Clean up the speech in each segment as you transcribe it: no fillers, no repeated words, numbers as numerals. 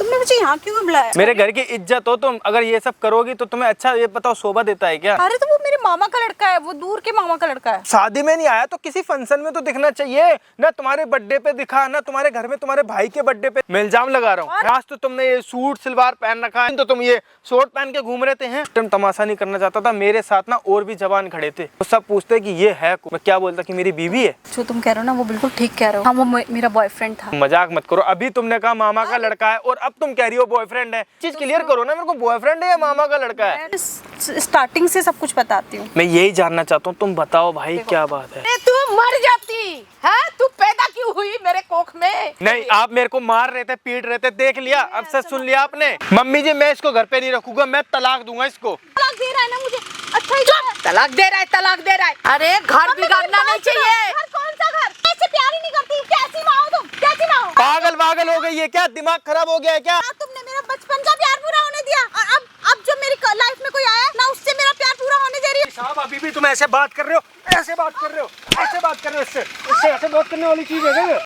तुमने मुझे यहाँ क्यों बुलाया? मेरे घर की इज्जत हो तुम, अगर ये सब करोगी तो तुम्हें अच्छा ये बताओ शोभा देता है क्या? अरे तो वो मेरे मामा का लड़का है, वो दूर के मामा का लड़का है। शादी में नहीं आया तो किसी फंक्शन में तो दिखना चाहिए ना। तुम्हारे बर्थडे पे दिखा ना, तुम्हारे घर में तुम्हारे भाई के बर्थडे पे। मैं इल्जाम लगा रहा हूँ। आज तो तुमने ये सूट सलवार पहन रखा है, तो तुम ये शॉर्ट पहन के घूम रहे थे हैं। तुम तमाशा नहीं करना चाहता था। मेरे साथ ना और भी जवान खड़े थे, वो सब पूछते कि ये है। मैं क्या बोलता कि मेरी बीवी है। जो तुम कह रहे हो ना वो बिल्कुल ठीक कह रहे हो। हाँ वो मेरा बॉयफ्रेंड था। मजाक मत करो। अभी तुमने कहा मामा का लड़का है और अब तुम कह रही हो बॉयफ्रेंड है। चीज क्लियर करो ना, मेरे को बॉयफ्रेंड है या मामा का लड़का है। स्टार्टिंग से सब कुछ बताती हूँ। मैं यही जानना चाहता हूँ, तुम बताओ भाई क्या बात है। तू मर जाती है, तू पैदा क्यों हुई मेरे कोख में? नहीं, आप मेरे को मार रहे थे, पीट रहे थे, देख लिया। अब से सुन लिया आपने। मम्मी जी मैं इसको घर पे नहीं रखूंगा, मैं तलाक दूंगा इसको। तलाक दे रहा है ना मुझे? अच्छा ही तलाक दे रहा है, तलाक दे रहा है। अरे घर बिगाड़ना नहीं चाहिए। घर कौन सा घर? ऐसे प्यार ही नहीं करती। कैसी माँ हो तुम? कैसी माँ हो? पागल हो गई है क्या? दिमाग खराब हो गया है क्या? तुमने मेरा बचपन का प्यार पूरा होने दिया और अब जो मेरी लाइफ में कोई आया ना उससे मेरा प्यार पूरा होने दे रही है। साहब अभी भी तुम ऐसे बात कर रहे हो, ऐसे बात कर रहे हो, ऐसे बात कर रहे हो। इससे ऐसे बात करने वाली चीज है।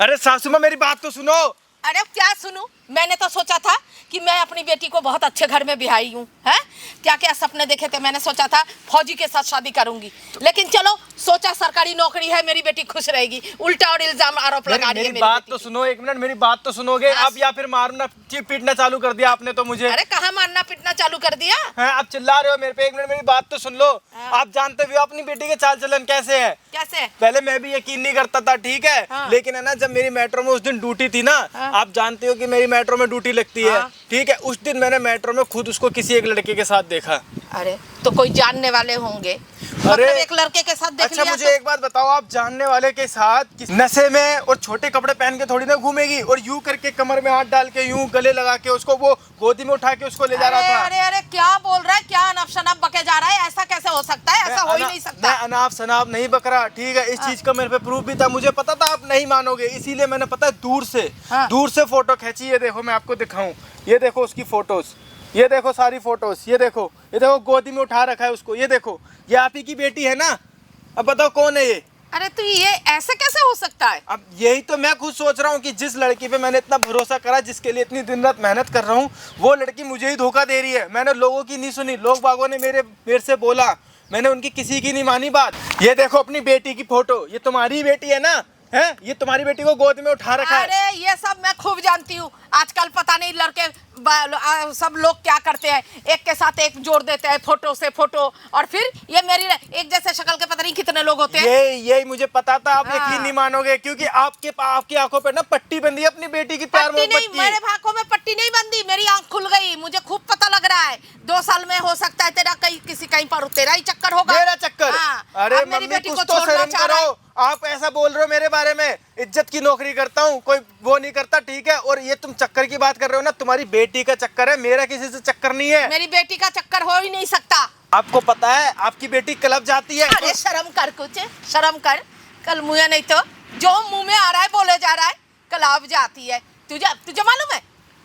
अरे सासू माँ मेरी बात तो सुनो। अरे क्या सुनूं? मैंने तो सोचा था कि मैं अपनी बेटी को बहुत अच्छे घर में बिहाई हूँ। हैं? क्या क्या सपने देखे थे। मैंने सोचा था फौजी के साथ शादी करूंगी, लेकिन चलो सोचा सरकारी नौकरी है, मेरी बेटी खुश रहेगी। उल्टा और इल्जाम आरोप लगा दिए। मेरी बात तो सुनो, एक मिनट मेरी बात तो सुनोगे आप, या फिर मारना पीटना चालू कर दिया आपने तो मुझे। अरे कहाँ मारना पीटना चालू कर दिया है? आप चिल्ला रहे हो मेरे पे। एक मिनट मेरी बात तो सुन लो। आप जानते भी हो अपनी बेटी के चाल चलन कैसे है। कैसे? पहले मैं भी यकीन नहीं करता था, ठीक है। लेकिन है ना, जब मेरी मेट्रो में उस दिन ड्यूटी थी ना, आप जानते हो कि मेरी मेट्रो में ड्यूटी लगती है, ठीक है। उस दिन मैंने मेट्रो में खुद उसको किसी एक लड़के के साथ देखा। अरे तो कोई जानने वाले होंगे। अरे मतलब एक लड़के के साथ देख अच्छा लिया। मुझे एक बात बताओ, आप जानने वाले के साथ नशे में और छोटे कपड़े पहन के थोड़ी ना घूमेगी, और यूं करके कमर में हाथ डाल के यूं गले लगा के उसको वो गोदी में उठा के उसको ले जा रहा था। अरे अरे क्या बोल रहा है? क्या अनाप शनाप बके जा रहा है? ऐसा कैसे हो सकता है? ऐसा हो ही नहीं सकता। मैं अनाप शनाप नहीं बक रहा, ठीक है। इस चीज का मेरे पे प्रूफ भी था, मुझे पता था आप नहीं मानोगे, इसीलिए मैंने पता है दूर से फोटो खींची। ये देखो मैं आपको दिखाऊं, ये देखो उसकी फोटोज, ये देखो सारी फोटोज, ये देखो गोदी में उठा रखा है उसको। ये देखो ये आप ही की बेटी है ना। अब बताओ कौन है ये? अरे तो ये ऐसे कैसे हो सकता है? अब यही तो मैं खुद सोच रहा हूँ कि जिस लड़की पे मैंने इतना भरोसा करा, जिसके लिए इतनी दिन रात मेहनत कर रहा हूँ, वो लड़की मुझे ही धोखा दे रही है। मैंने लोगों की नहीं सुनी, लोग बागों ने मेरे से बोला, मैंने उनकी किसी की नहीं मानी बात। ये देखो अपनी बेटी की फोटो, ये तुम्हारी बेटी है ना? है ये तुम्हारी बेटी को गोद में उठा रखा है। अरे ये सब मैं खूब जानती हूँ। आजकल पता नहीं लड़के सब लोग क्या करते हैं, एक के साथ एक जोड़ देते हैं, फोटो से फोटो, और फिर ये मेरी एक जैसे शक्ल के पता नहीं कितने लोग होते हैं। यही मुझे पता था। आप यकीन नहीं मानोगे, क्योंकि आपकी आंखों पे ना पट्टी बंधी है अपनी बेटी की प्यार मोहब्बत की। मेरे आंखों में पट्टी नहीं बंधी, मेरी आंख खुल गई। मुझे खूब पता लग रहा है 2 साल में हो सकता है तेरा कहीं पर तेरा ही चक्कर होगा। मेरा चक्कर? अरे मेरी बेटी कुछ को तो छोड़ना शर्म चाह रहा है। करो। आप ऐसा बोल रहे हो मेरे बारे में। इज्जत की नौकरी करता हूँ, कोई वो नहीं करता, ठीक है। और ये तुम चक्कर की बात कर रहे हो ना, तुम्हारी बेटी का चक्कर है, मेरा किसी से चक्कर नहीं है। मेरी बेटी का चक्कर हो ही नहीं सकता। आपको पता है आपकी बेटी क्लब जाती है। अरे शर्म कर, कुछ शर्म कर। कल मुझे नहीं तो जो मुंह में आ रहा है बोले जा रहा है। क्लब जाती है, तुझे मालूम है?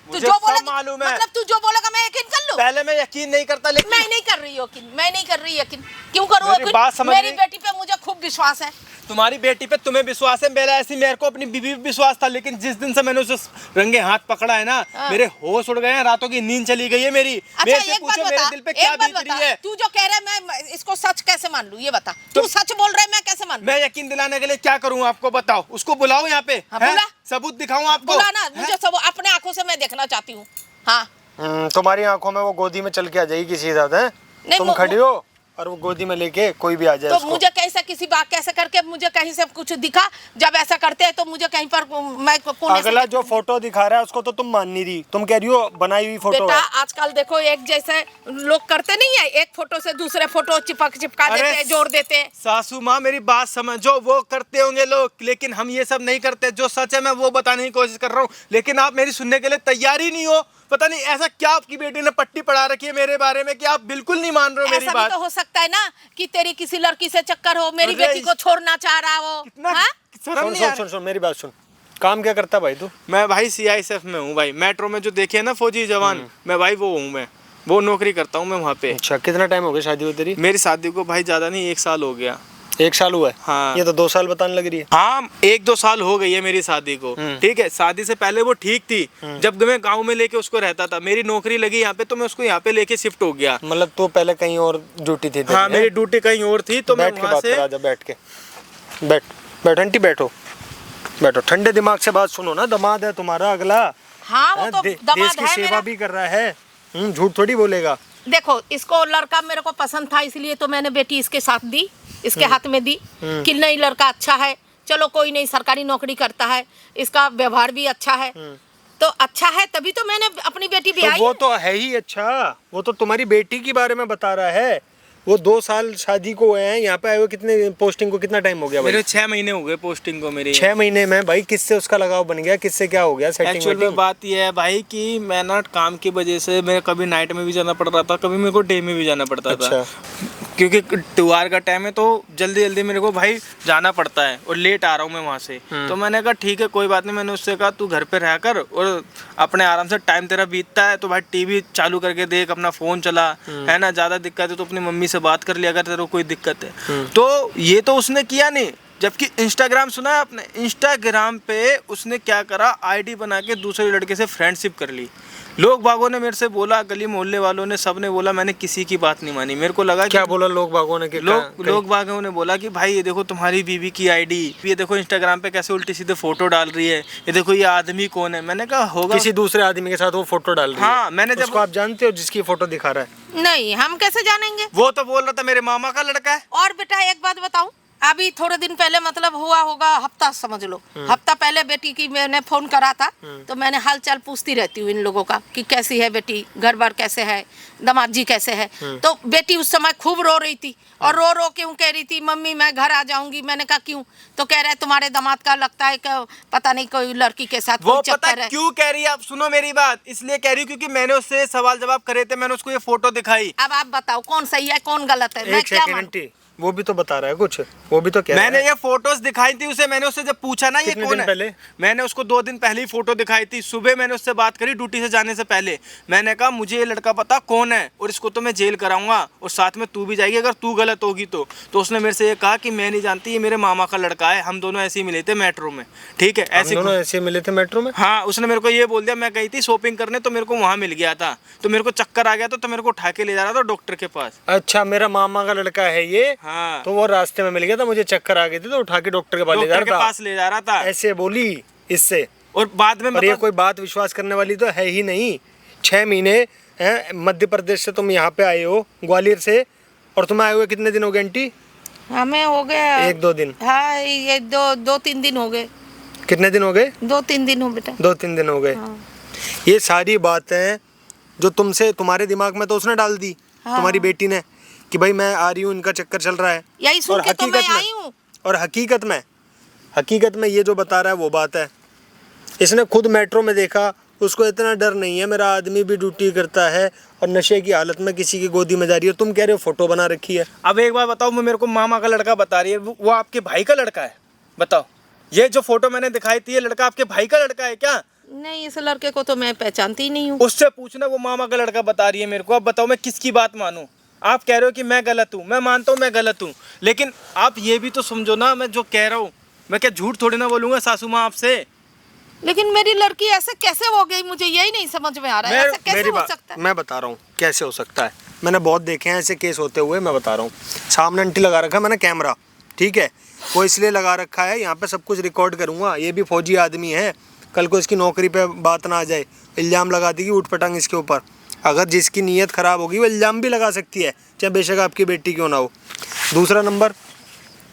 तू जो बोलेगा मालूम है। मतलब तू जो बोलेगा मैं यकीन कर लूं? पहले मैं यकीन नहीं करता, लेकिन मैं नहीं कर रही यकीन, मैं नहीं कर रही यकीन। क्यों करूँ मेरी बात समझ मेरी नहीं। बेटी पे मुझे खूब विश्वास है। तुम्हारी बेटी पे तुम्हें विश्वास है, मेरे को अपनी बीवी पे विश्वास था। लेकिन जिस दिन से मैंने उसे रंगे हाथ पकड़ा है ना, मेरे होश उड़ गए हैं, रातों की नींद चली गई है मेरी। अच्छा मेरे से एक बात पूछो बता, मेरे दिल पे क्या बीत रही है। तू जो कह रहा है मैं इसको सच कैसे मान लूं? ये बता। तू सच बोल रहा है, मैं कैसे मान लूं? मैं यकीन दिलाने के लिए क्या करूं आपको बताओ। उसको बुलाओ यहाँ पे। बुला। सबूत दिखाऊं आपको? बुलाना, मुझे सब अपने आंखों से मैं देखना चाहती हूँ। हाँ तुम्हारी आंखों में वो गोदी में चल के आ जाएगी किसी के साथ, है? तुम खड़ी हो और वो गोदी में लेके कोई भी आ जाए तो उसको। मुझे कैसे किसी बात कैसे करके मुझे कहीं से कुछ दिखा? जब ऐसा करते हैं तो मुझे कहीं पर मैं अगला जो फोटो दिखा रहा है उसको तो तुम मान नहीं रही, तुम कह रही हो बनाई हुई फोटो बेटा। है। आजकल देखो एक जैसे लोग करते नहीं है, एक फोटो से दूसरे फोटो चिपका देते हैं, जोड़ देते हैं। सासू माँ मेरी बात समझो, वो करते होंगे लोग, लेकिन हम ये सब नहीं करते। जो सच है मैं वो बताने की कोशिश कर रहा हूँ, लेकिन आप मेरी सुनने के लिए तैयार ही नहीं हो। पता नहीं ऐसा क्या आपकी बेटी ने पट्टी पढ़ा रखी है मेरे बारे में कि आप बिल्कुल नहीं मान रहे हो मेरी ऐसा बात। भी तो हो सकता है ना कि तेरी किसी लड़की से चक्कर हो, मेरी बेटी को छोड़ना चाह रहा हो। शर्म नहीं आ रही? सुन मेरी बात सुन। काम क्या करता भाई तू? मैं भाई CISF में हूँ भाई। मेट्रो में जो देखे ना फौजी जवान, मैं भाई वो हूँ। मैं वो नौकरी करता हूँ मैं वहाँ पे। अच्छा कितना टाइम हो गया शादी हो तेरी? मेरी शादी को भाई ज्यादा नहीं 1 साल हो गया। 1 साल हुआ है? हाँ। ये तो 2 साल बताने लग रही है। हाँ 1-2 साल हो गई है मेरी शादी को। ठीक है, शादी से पहले वो ठीक थी। जब मैं गांव में लेके उसको रहता था, मेरी नौकरी लगी यहाँ पे तो मैं उसको यहाँ पे लेके शिफ्ट हो गया। मतलब तो पहले कहीं और ड्यूटी थी तेरी, हाँ हैं? मेरी ड्यूटी कहीं और थी तो मैं बैठ के वहाँ बात से करा जा, बैठ के बैठ आंटी, बैठो ठंडे दिमाग से बात सुनो ना। दामाद है तुम्हारा अगला, हाँ वो तो देश दामाद की है सेवा मेरा। भी कर रहा है। झूठ थोड़ी बोलेगा। देखो इसको लड़का मेरे को पसंद था, इसलिए तो मैंने बेटी इसके साथ दी, इसके हाथ में दी कि नहीं लड़का अच्छा है, चलो कोई नहीं, सरकारी नौकरी करता है, इसका व्यवहार भी अच्छा है, तो अच्छा है तभी तो मैंने अपनी बेटी तो ब्याही। वो तो है ही अच्छा, वो तो तुम्हारी बेटी के बारे में बता रहा है। वो 2 साल शादी को हुए हैं, यहाँ पे आए हुए कितने पोस्टिंग को कितना टाइम हो गया भाई? मेरे 6 महीने हो गए पोस्टिंग को मेरी। 6 महीने में भाई किससे उसका लगाव बन गया, किससे क्या हो गया सेटिंग एक्चुअल में वेटिंग? बात यह है भाई कि मैं ना काम की वजह से मेरे कभी नाइट में भी जाना पड़ रहा था, कभी मेरे को डे में भी जाना पड़ता था। क्योंकि त्योहार का टाइम है तो जल्दी जल्दी मेरे को भाई जाना पड़ता है और लेट आ रहा हूँ मैं वहाँ से। तो मैंने कहा ठीक है कोई बात नहीं, मैंने उससे कहा तू घर पे रह कर और अपने आराम से टाइम तेरा बीतता है तो भाई टीवी चालू करके देख, अपना फोन चला, है ना, ज्यादा दिक्कत है तो अपनी मम्मी से बात कर लिया अगर तेरे को कोई दिक्कत है। तो ये तो उसने किया नहीं, जबकि इंस्टाग्राम सुना है आपने, इंस्टाग्राम पे उसने क्या करा, आईडी बना के दूसरे लड़के से फ्रेंडशिप कर ली। लोग बागों ने मेरे से बोला, गली मोहल्ले वालों ने, सब ने बोला, मैंने किसी की बात नहीं मानी। मेरे को लगा क्या बोला लोग बागों ने? लोग बागों ने बोला कि भाई ये देखो तुम्हारी बीवी की आईडी, ये देखो इंस्टाग्राम पे कैसे उल्टी सीधे फोटो डाल रही है, ये देखो ये आदमी कौन है। मैंने कहा होगा किसी दूसरे आदमी के साथ वो फोटो डाल रही है। हाँ मैंने जब उसको आप जानते हो जिसकी फोटो दिखा रहा है? नहीं हम कैसे जानेंगे, वो तो बोल रहा था मेरे मामा का लड़का है। और बेटा एक बात बताऊं, अभी थोड़े दिन पहले मतलब हुआ होगा, हफ्ता समझ लो, हफ्ता पहले बेटी की मैंने फोन करा था तो मैंने हाल चाल पूछती रहती हूँ इन लोगों का कि कैसी है बेटी, घर बार कैसे है, दामाद जी कैसे है। तो बेटी उस समय खूब रो रही थी और रो रो क्यों कह रही थी, मम्मी मैं घर आ जाऊंगी। मैंने कहा क्यों, तो कह रहा है तुम्हारे दामाद का लगता है कि पता नहीं कोई लड़की के साथ वो कोई पता चक्कर है। क्यों कह रही है, आप सुनो मेरी बात, इसलिए कह रही हूँ क्योंकि मैंने उससे सवाल जवाब करे थे, मैंने उसको ये फोटो दिखाई। अब आप बताओ कौन सही है कौन गलत है, मैं एक क्या सेकंड मानूं? आंटी, वो भी तो बता रहा है कुछ, वो भी तो कह रहा मैंने है। ये फोटोज दिखाई थी उसे, मैंने उससे जब पूछा ना ये कितने कौन दिन है, पहले? मैंने उसको 2 दिन पहले ही फोटो दिखाई थी। सुबह मैंने उससे बात करी ड्यूटी से जाने से पहले, मैंने कहा मुझे ये लड़का पता कौन है और इसको तो मैं जेल कराऊंगा और साथ में तू भी जाएगी अगर तू गलत होगी तो उसने मेरे से ये कहा कि मैं नहीं जानती, ये मेरे मामा का लड़का है, हम दोनों ऐसे ही मिले थे मेट्रो में। ठीक है, हम दोनों ऐसे मिले थे मेट्रो में? हाँ उसने मेरे को ये बोल दिया, मैं गई थी शॉपिंग करने तो मेरे को वहाँ मिल गया था, तो मेरे को चक्कर आ गया तो मेरे को उठा के ले जा रहा था डॉक्टर के पास। अच्छा मेरा मामा का लड़का है ये? हाँ तो वो रास्ते में मिल गया था, मुझे चक्कर आ गए थे तो उठा के डॉक्टर के पास ले जा डॉक्टर के रहा था। पास ले जा रहा था, ऐसे बोली इससे। और बाद में और ये कोई बात विश्वास करने वाली तो है ही नहीं। 6 महीने हैं, मध्य प्रदेश से तुम यहाँ पे आए हो, ग्वालियर से, और तुम आए हुए कितने दिन हो गए आंटी? हमें हो गया 1-2 दिन। हाँ ये 2-3 दिन हो गए। कितने दिन हो गए? 2-3 दिन हो बेटा। 2-3 दिन हो गए। हाँ। ये सारी बातें जो तुमसे, तुम्हारे दिमाग में तो उसने डाल दी, तुम्हारी बेटी ने, कि भाई मैं आ रही हूँ, इनका चक्कर चल रहा है। यही सुन और के तो मैं हकीकत में- आई हूँ। और हकीकत में ये जो बता रहा है वो बात है। इसने खुद मेट्रो में देखा, उसको इतना डर नहीं है, मेरा आदमी भी ड्यूटी करता है और नशे की हालत में किसी की गोदी में जा रही है। तुम कह रहे हो फोटो बना रखी है। अब एक बार बताओ, मेरे को मामा का लड़का बता रही है, वो आपके भाई का लड़का है? बताओ, ये जो फोटो मैंने दिखाई थी, ये लड़का आपके भाई का लड़का है क्या? नहीं इस लड़के को तो मैं पहचानती ही नहीं हूँ। उससे पूछना, वो मामा का लड़का बता रही है मेरे को। अब बताओ मैं किसकी बात मानूं? आप कह रहे हो कि मैं गलत हूँ, मैं मानता हूँ मैं गलत हूँ, लेकिन आप ये भी तो समझो ना, मैं जो कह रहा हूँ, मैं क्या झूठ थोड़ी ना बोलूंगा सासू माँ आपसे। लेकिन मेरी लड़की ऐसे कैसे हो गई, मुझे यही नहीं समझ में आ रहा है, ऐसे कैसे मेरी हो बात सकता है? मैं बता रहा हूँ कैसे हो सकता है। मैंने बहुत देखे हैं ऐसे केस होते हुए, मैं बता रहा हूँ। सामने आंटी लगा रखा है मैंने कैमरा, ठीक है, वो इसलिए लगा रखा है, यहाँ पे सब कुछ रिकॉर्ड करूँगा। ये भी फौजी आदमी है, कल को इसकी नौकरी पे बात ना आ जाए, इल्ज़ाम लगा देगी ऊट पटांग इसके ऊपर। अगर जिसकी नीयत ख़राब होगी वो इल्ज़ाम भी लगा सकती है, चाहे बेशक आपकी बेटी क्यों ना हो। दूसरा नंबर,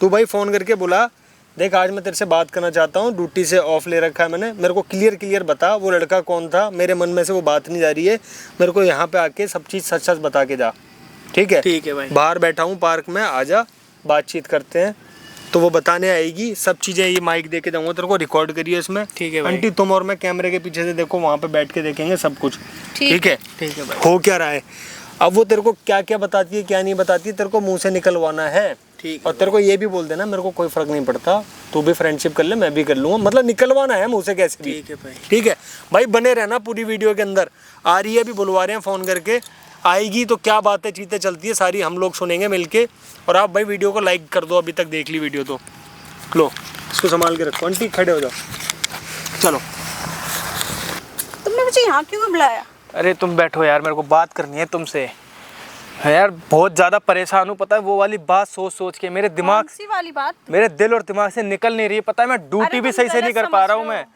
तू भाई फ़ोन करके बुला, देख आज मैं तेरे से बात करना चाहता हूँ, ड्यूटी से ऑफ ले रखा है मैंने, मेरे को क्लियर बता वो लड़का कौन था, मेरे मन में से वो बात नहीं जा रही है, मेरे को यहाँ पे आके सब चीज़ सच सच बता के जा, ठीक है? ठीक है भाई। बाहर बैठा हूँ पार्क में, आजा बातचीत करते हैं। तो वो बताने आएगी सब चीज़ें, ये माइक दे के जाऊँगा तेरे को, रिकॉर्ड करिए इसमें। ठीक है भाई। आंटी तुम और मैं कैमरे के पीछे से देखो, वहाँ पे बैठ के देखेंगे सब कुछ, ठीक है? ठीक है भाई। हो क्या रहा है अब, वो तेरे को क्या क्या बताती है क्या नहीं बताती है, तेरे को मुँह से निकलवाना है। ठीक है। और तेरे को ये भी बोल देना मेरे को कोई फर्क नहीं पड़ता, तू भी फ्रेंडशिप कर ले मैं भी कर लूँगा, मतलब निकलवाना है मुँह से कैसे भी। ठीक है भाई। ठीक है भाई, बने रहना पूरी वीडियो के अंदर। आ रही है अभी, बुलवा रहे हैं फ़ोन करके, आएगी तो क्या बातें चीतें चलती है सारी हम लोग सुनेंगे मिलके। और आप भाई वीडियो को लाइक कर दो, अभी तक देख ली वीडियो तो लो इसको संभाल के रखो। आंटी खड़े हो जाओ, चलो। तुमने मुझे यहाँ क्यों बुलाया? अरे तुम बैठो यार, मेरे को बात करनी है तुमसे। यार बहुत ज़्यादा परेशान हूँ, पता है वो वाली बात सोच सोच के मेरे दिमाग, कौन सी वाली बात? मेरे दिल और दिमाग से निकल नहीं रही है। पता है मैं ड्यूटी अरे भी तुम सही से नहीं कर गलत पा समझ रहा हूँ रहे मैं। हो।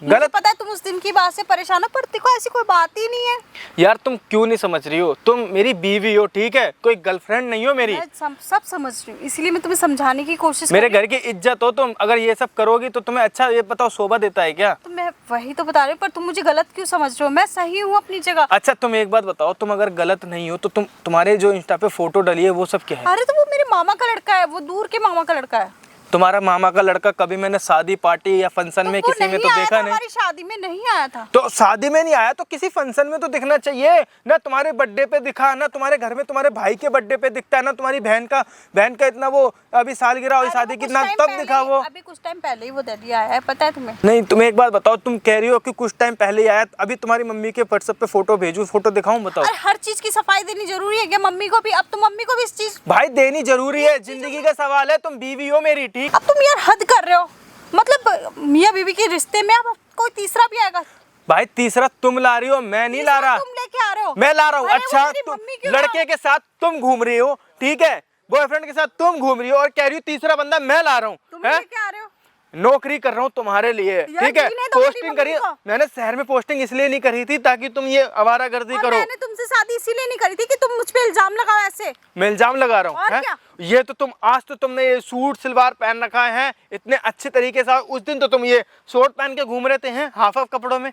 मुझे गलत पता है तुम उस दिन की बात से परेशान हो, पर देखो ऐसी कोई बात ही नहीं है। यार तुम क्यों नहीं समझ रही हो? तुम मेरी बीवी हो, ठीक है, कोई गर्लफ्रेंड नहीं हो मेरी। मैं सब समझ रही हूँ, इसीलिए मैं तुम्हें समझाने की कोशिश मेरे कर रही घर की इज्जत हो तुम, अगर ये सब करोगी तो तुम्हें अच्छा ये बताओ शोभा देता है क्या? हूँ। तो मैं वही तो बता रही हूँ, पर तुम मुझे गलत क्यों समझ रहे हो? मैं सही हूँ अपनी जगह। अच्छा तुम एक बात बताओ, तुम अगर गलत नहीं हो तो तुम्हारे जो इंस्टा पे फोटो डली है वो सब क्या है? अरे तो वो मेरे मामा का लड़का है, वो दूर के मामा का लड़का है। तुम्हारा मामा का लड़का कभी मैंने शादी पार्टी या फंक्शन में वो किसी में नहीं तो आया देखा था, नहीं। हमारी शादी में नहीं आया था। तो शादी में नहीं आया तो किसी फंक्शन में तो दिखना चाहिए ना। तुम्हारे बर्थडे पे दिखा ना, तुम्हारे घर में तुम्हारे भाई के बर्थडे पे दिखता है ना, तुम्हारी बहन का इतना वो अभी सालगिरह हुई अरे शादी वो की कुछ ना, टाइम तब पहले दिखा ही- वो। अभी कुछ टाइम पहले ही वो दिल्ली आया है, पता है तुम्हें? नहीं तुम एक बात बताओ, तुम कह रही हो कि कुछ टाइम पहले ही आया, अभी तुम्हारी मम्मी के व्हाट्सएप पे फोटो भेजूं, फोटो दिखाऊं? बताओ अरे हर चीज की सफाई देनी जरूरी है क्या मम्मी को भी? अब तो मम्मी को भी इस चीज, भाई देनी जरूरी है, जिंदगी का सवाल है। तुम बीवी हो मेरी, ठीक? अब तुम यार हद कर रहे हो। मतलब मियाँ बीवी के रिश्ते में अब कोई तीसरा भी आएगा? भाई तीसरा तुम ला रही हो, मैं नहीं ला तीसरा रहा। तुम लेके आ रहे हो? मैं ला रहा हूँ। अरे वो अच्छा मेरी मम्मी क्यों लड़के के साथ तुम घूम रही हो, ठीक है, बॉयफ्रेंड के साथ तुम घूम रही हो और कह रही हो तीसरा बंदा मैं ला रहा हूँ। तुम हैं? लेके आ रहे हो? नौकरी कर रहा हूँ तुम्हारे लिए, यार ठीक है। जीने दो मेरी पोस्टिंग मम्मी करी, को। मैंने शहर में पोस्टिंग इसलिए नहीं करी थी ताकि तुम ये आवारागर्दी और करो। मैंने तुमसे शादी इसीलिए नहीं करी थी कि तुम मुझ पे इल्जाम लगाओ ऐसे। मैं इल्जाम लगा रहा हूँ और हैं? क्या? ये तो तुम आज तो तुमने ये सूट सलवार पहन रखा है इतने अच्छे तरीके से, उस दिन तो तुम ये शॉर्ट पहन के घूम रहे थे हैं हाफ हाफ कपड़ों में।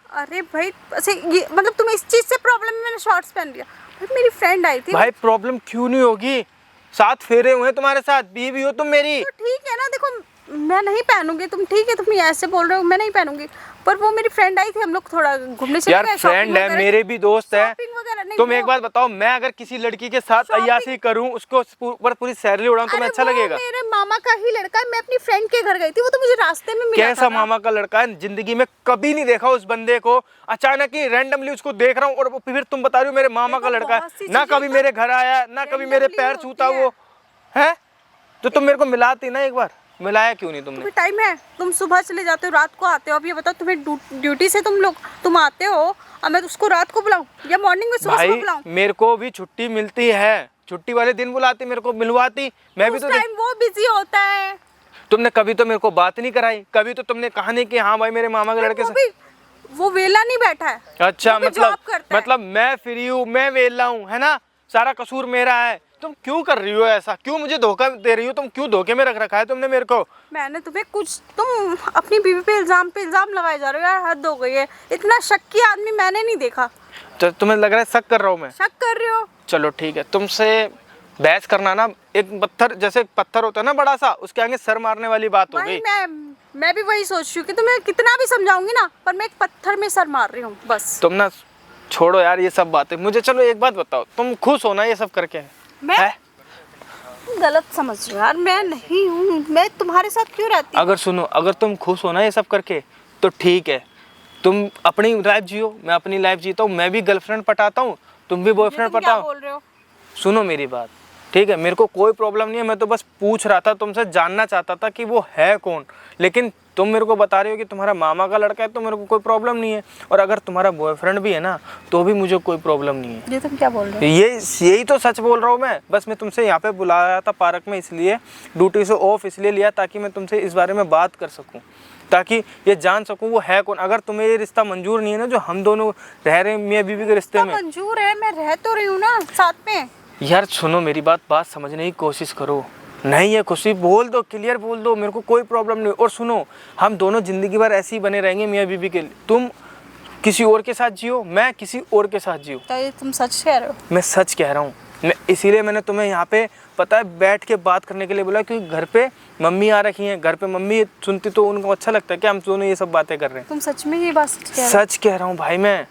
अरे भाई अच्छा ये मतलब तुम्हें इस चीज से प्रॉब्लम है? मैंने शॉर्ट्स पहन लिया। भाई मेरी फ्रेंड आई थी। भाई प्रॉब्लम क्यों नहीं होगी? 7 फेरे हुए तुम्हारे साथ, बीवी हो तुम मेरी। तो ठीक है ना, देखो मैं नहीं पहनूंगी, तुम ठीक है, तुम ऐसे बोल रहे हो, मैं नहीं पहनूंगी। पर वो मेरी फ्रेंड आई थी, हम लोग थोड़ा घूमने चले यार गए, फ्रेंड shopping है, वगैरह मेरे भी दोस्त है। shopping वगैरह नहीं, तुम एक वो- बात बताओ, मैं अगर किसी लड़की के साथ Shopping- अय्यासी करूं, उसको ऊपर पूरी सैलरी उड़ाऊं, तुम्हें अरे अच्छा वो लगेगा? मेरे मामा का ही लड़का है, मैं अपनी फ्रेंड के घर गई थी, वो तो मुझे रास्ते में मिला कैसा था। मामा का लड़का है? जिंदगी में कभी नहीं देखा उस बंदे को, अचानक ही रैंडमली उसको देख रहा हूँ और फिर तुम बता रही हो मेरे मामा का देखो, लड़का बहुत सी है। ना चीजें कभी तो मेरे घर आया, ना कभी मेरे randomly पैर होती छूता है। वो है। तो तुम मेरे को मिलाती ना एक बार, मिलाया क्यों नहीं तुमने? तुम्हें टाइम है, तुम सुबह चले जाते हो, रात को आते हो। अब ये बताओ तुम्हें ड्यूटी से तुम आते हो, अब मैं उसको रात को बुलाऊं या मॉर्निंग में सुबह भाई बुलाऊं? मेरे को भी छुट्टी मिलती है, छुट्टी वाले दिन बुलाती, मेरे को मिलवाती, मैं भी उस तो टाइम वो बिजी होता है। तुमने कभी तो मेरे को बात नहीं कराई, कभी तो तुमने कहा नहीं कि हाँ भाई मेरे मामा के लड़के वो से। भी वो वेला नहीं बैठा है। अच्छा वो भी मतलब job करता है। मतलब मैं फ्री हूँ, मैं वेला हूँ, है ना? सारा कसूर मेरा है। तुम क्यों कर रही हो ऐसा? क्यों मुझे धोखा दे रही हो? तुम क्यों धोखे में रख रखा है तुमने मेरे को? मैंने तुम्हें कुछ, तुम अपनी बीवी पे इल्जाम लगाए जा रहे हो यार, हद हो गई है। इतना शक्की आदमी मैंने नहीं देखा। तो तुम्हें लग रहा है शक कर रहा हूँ मैं? शक कर रहे हो? चलो ठीक है, तुमसे बहस करना ना, एक पत्थर जैसे पत्थर होता है ना बड़ा सा, उसके आगे सर मारने वाली बात हो भाई गई। मैं भी वही सोच रही हूँ कि तुम्हें कितना भी समझाऊंगी ना, पर मैं एक पत्थर में सर मार रही हूँ बस। तुम ना छोड़ो यार ये सब बातें, मुझे चलो एक बात बताओ, तुम खुश हो ना ये सब करके? मैं है? गलत समझ रही हूँ यार, मैं नहीं हूँ, मैं तुम्हारे साथ क्यों रहती हूँ? अगर सुनो, अगर तुम खुश हो ना ये सब करके तो ठीक है, तुम अपनी लाइफ जियो, मैं अपनी लाइफ जीता हूँ, मैं भी गर्लफ्रेंड पटाता हूँ, तुम भी ये बॉयफ्रेंड तुम क्या पटाओ। बोल रहे हो? सुनो मेरी बात, ठीक है, मेरे को कोई प्रॉब्लम नहीं है, मैं तो बस पूछ रहा था तुमसे, जानना चाहता था कि वो है कौन। लेकिन तुम मेरे को बता रहे हो कि तुम्हारा मामा का लड़का है, तो मेरे को कोई प्रॉब्लम नहीं है। और अगर तुम्हारा बॉयफ्रेंड भी है ना तो भी मुझे कोई प्रॉब्लम नहीं है। ये तुम क्या बोल रहे हो? यही तो सच बोल रहा हूँ मैं। बस मैं तुमसे यहाँ पे बुलाया था पार्क में, इसलिए ड्यूटी से ऑफ इसलिए लिया ताकि मैं तुमसे इस बारे में बात कर सकूँ, ताकि ये जान सकूँ वो है कौन। अगर तुम्हें ये रिश्ता मंजूर नहीं है ना, जो हम दोनों रह रहे हैं मियाँ बीवी के रिश्ते में। मंजूर है, मैं रह तो रही हूँ ना साथ में। यार सुनो मेरी बात समझने की कोशिश करो। नहीं है खुशी, बोल दो, क्लियर बोल दो, मेरे को कोई प्रॉब्लम नहीं। और सुनो, हम दोनों जिंदगी भर ऐसे ही बने रहेंगे मियाँ बीवी के लिए। तुम किसी और के साथ जियो, मैं किसी और के साथ जियो। तो ये तुम सच कह रहे हो? मैं सच कह रहा हूँ। मैं इसीलिए मैंने तुम्हें यहाँ पे पता है बैठ के बात करने के लिए बोला, क्योंकि घर पे मम्मी आ रखी हैं, घर पे मम्मी सुनती तो उनको अच्छा लगता है कि हम दोनों ये सब बातें कर रहे हैं। तुम सच में ये बात सच कह रहे हो? सच कह रहा हूँ भाई मैं,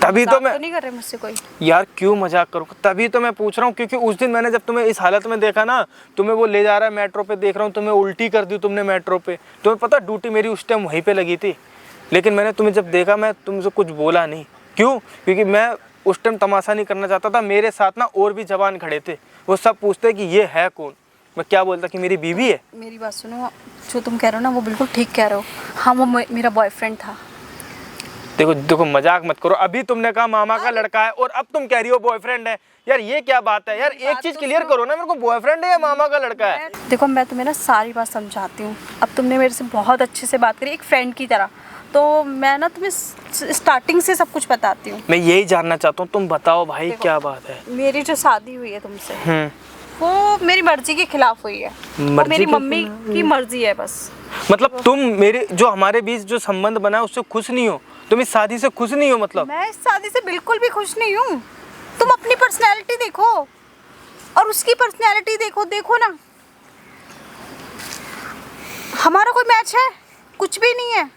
तभी तो मैं नहीं कर रहे मुझसे कोई। यार क्यों मजाक करूँ, तभी तो मैं पूछ रहा हूँ। क्योंकि उस दिन मैंने जब तुम्हें इस हालत में देखा ना, तुम्हें वो ले जा रहा है मेट्रो पे, देख रहा हूँ तुम्हें उल्टी कर दी तुमने मेट्रो पे। तुम्हें पता ड्यूटी मेरी उस टाइम वहीं पे लगी थी, लेकिन मैंने तुम्हें जब देखा मैं तुमसे कुछ बोला नहीं। क्यों? क्योंकि मैं उस टाइम तमाशा नहीं करना चाहता था। मेरे साथ ना और भी जवान खड़े थे, वो सब पूछते कि ये है कौन। मैं क्या बोलता कि मेरी बीवी है। मेरी बात सुनो, जो तुम कह रहे हो ना वो बिल्कुल ठीक कह रहे हो। हाँ, वो मेरा बॉयफ्रेंड था। देखो देखो, मजाक मत करो। अभी तुमने कहा मामा का लड़का है और अब तुम कह रही हो बॉयफ्रेंड है। यार ये क्या बात है यार, एक चीज क्लियर करो ना, मेरे को बॉयफ्रेंड है या मामा का लड़का है। देखो मैं तुम्हें ना सारी बात समझाती हूँ। अब तुमने मेरे से बहुत अच्छे से बात करी, एक फ्रेंड की तरह, तो मैं ना तुम्हें स्टार्टिंग से सब कुछ बताती हूँ। मैं यही जानना चाहता हूँ, तुम बताओ भाई क्या बात है। मेरी जो शादी हुई है तुमसे, वो मेरी मर्जी के खिलाफ हुई है। वो मेरी मम्मी की मर्जी है बस। मतलब तुम मेरे जो हमारे बीच जो संबंध बना है उससे खुश नहीं हो, तुम इस शादी से खुश नहीं हो? मतलब मैं इस शादी से बिल्कुल भी खुश नहीं हूँ। तुम अपनी पर्सनैलिटी देखो और उसकी पर्सनैलिटी देखो, देखो ना, हमारा कोई मैच है? कुछ भी नहीं है।